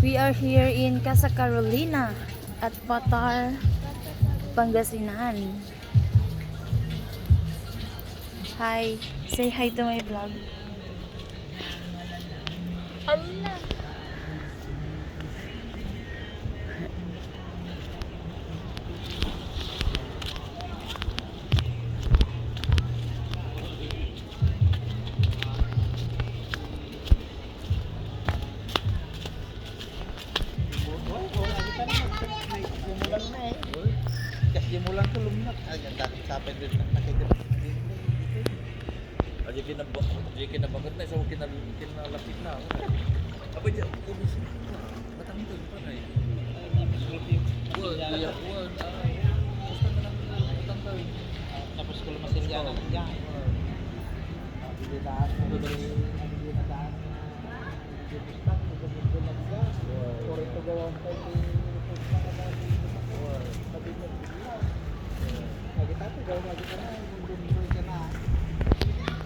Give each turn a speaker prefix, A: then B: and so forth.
A: We are here in Casa Carolina at Batar, Pangasinan. Hi, say hi to my vlog. Allah.
B: Kasi mo lang tulong na. Ay, dahil sapay din na nakikita. Aja kinabangat na so kinalapit na. Apa dia kubis. Batang itu pa na. Iya, basta na lang batang tayo. Tapos ko masilya na diyan. Hindi daan mo dali hindi na daan. Hindi stop mo lang gas. Or ito gawang